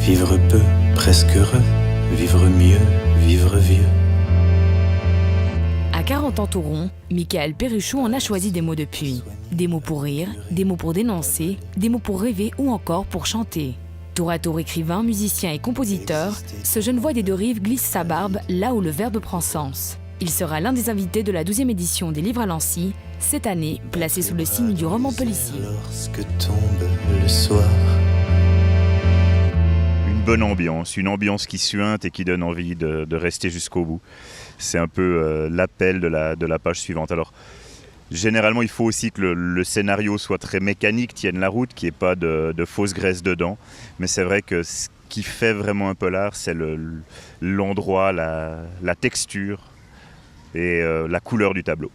Vivre peu, presque heureux, vivre mieux, vivre vieux. À 40 ans tout rond, Michael Perruchou en a choisi des mots depuis. Des mots pour rire, des mots pour dénoncer, des mots pour rêver ou encore pour chanter. Tour à tour écrivain, musicien et compositeur, ce jeune voix des deux rives glisse sa barbe là où le verbe prend sens. Il sera l'un des invités de la 12e édition des Livres à Lancy, cette année placé sous le signe du roman policier. Lorsque tombe le soir. Une bonne ambiance, une ambiance qui suinte et qui donne envie de rester jusqu'au bout. C'est un peu l'appel de la page suivante. Alors, généralement, il faut aussi que le scénario soit très mécanique, tienne la route, qu'il n'y ait pas de fausse graisse dedans. Mais c'est vrai que ce qui fait vraiment un polar, c'est l'endroit, la texture et la couleur du tableau.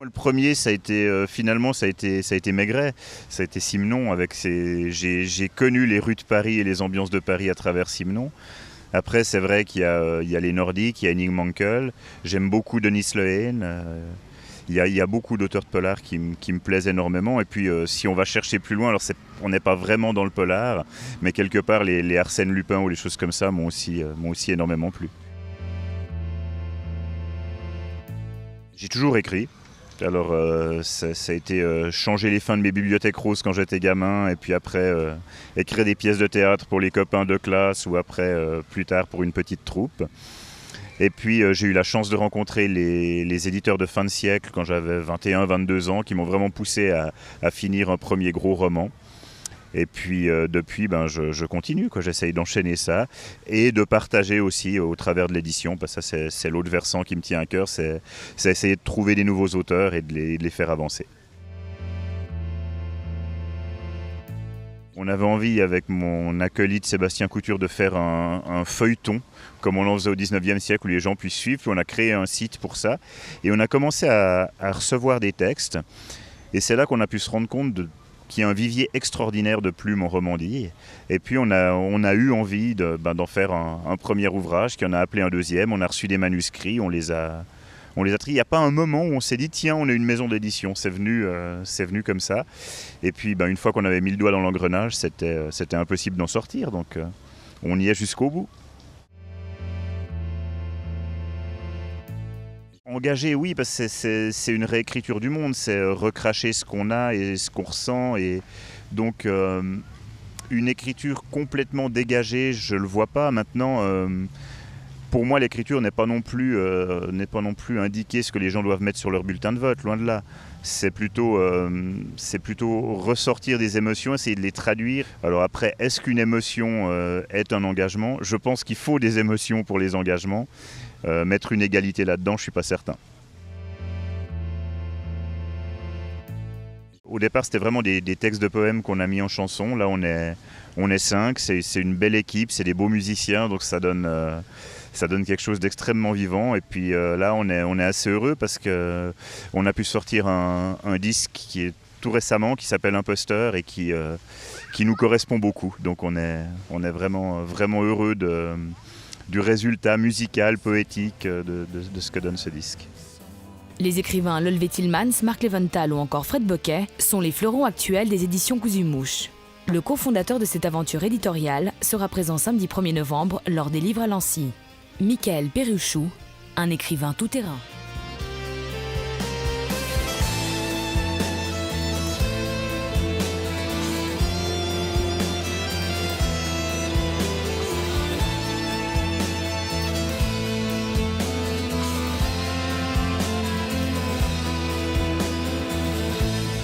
Le premier, ça a été finalement, ça a été Maigret, ça a été Simenon. J'ai connu les rues de Paris et les ambiances de Paris à travers Simenon. Après, c'est vrai qu'il y a les Nordiques, il y a Henning Mankell. J'aime beaucoup Denis Lehane. Il y a beaucoup d'auteurs de polar qui me plaisent énormément. Et puis, si on va chercher plus loin, alors on n'est pas vraiment dans le polar, mais quelque part, les Arsène Lupin ou les choses comme ça m'ont aussi énormément plu. J'ai toujours écrit. Alors ça a été changer les fins de mes bibliothèques roses quand j'étais gamin et puis après écrire des pièces de théâtre pour les copains de classe ou après plus tard pour une petite troupe. Et puis j'ai eu la chance de rencontrer les éditeurs de fin de siècle quand j'avais 21-22 ans qui m'ont vraiment poussé à finir un premier gros roman. Et puis depuis, je continue, j'essaye d'enchaîner ça et de partager aussi au travers de l'édition, parce que ça c'est l'autre versant qui me tient à cœur, c'est essayer de trouver des nouveaux auteurs et de les faire avancer. On avait envie avec mon acolyte Sébastien Couture de faire un feuilleton, comme on en faisait au 19e siècle, où les gens puissent suivre. Puis on a créé un site pour ça et on a commencé à recevoir des textes. Et c'est là qu'on a pu se rendre compte qu'il y a un vivier extraordinaire de plumes en Romandie. Et puis on a eu envie d'en faire un premier ouvrage, qui en a appelé un deuxième. On a reçu des manuscrits, on les a triés. Il n'y a pas un moment où on s'est dit tiens, on a une maison d'édition. C'est venu comme ça. Et puis une fois qu'on avait mis le doigt dans l'engrenage, c'était impossible d'en sortir. Donc on y est jusqu'au bout. Engagé, oui, parce que c'est une réécriture du monde, c'est recracher ce qu'on a et ce qu'on ressent. Et donc, une écriture complètement dégagée, je ne le vois pas. Maintenant, pour moi, l'écriture n'est pas non plus indiquer ce que les gens doivent mettre sur leur bulletin de vote, loin de là. C'est plutôt ressortir des émotions, essayer de les traduire. Alors après, est-ce qu'une émotion est un engagement ? Je pense qu'il faut des émotions pour les engagements. Mettre une égalité là-dedans, je ne suis pas certain. Au départ, c'était vraiment des textes de poèmes qu'on a mis en chanson. Là, on est 5, c'est une belle équipe, c'est des beaux musiciens, donc ça donne quelque chose d'extrêmement vivant. Et puis là, on est assez heureux parce qu'on a pu sortir un disque qui est tout récemment, qui s'appelle Imposteur et qui nous correspond beaucoup. Donc on est vraiment, vraiment heureux du résultat musical, poétique de ce que donne ce disque. Les écrivains Lolvé Tillmans, Marc Leventhal ou encore Fred Boquet sont les fleurons actuels des éditions Cousu-Mouche. Le cofondateur de cette aventure éditoriale sera présent samedi 1er novembre lors des Livres à Lancy. Michael Perruchou, un écrivain tout-terrain.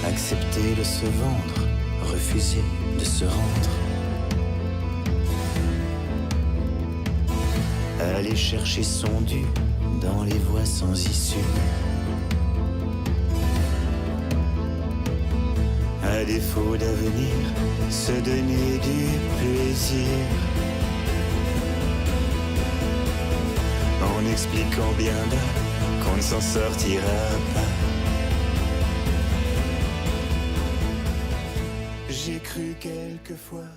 Accepter de se vendre, refuser de se rendre. Aller chercher son dû dans les voies sans issue. À défaut d'avenir, se donner du plaisir. En expliquant bien bas qu'on ne s'en sortira pas. J'ai cru quelquefois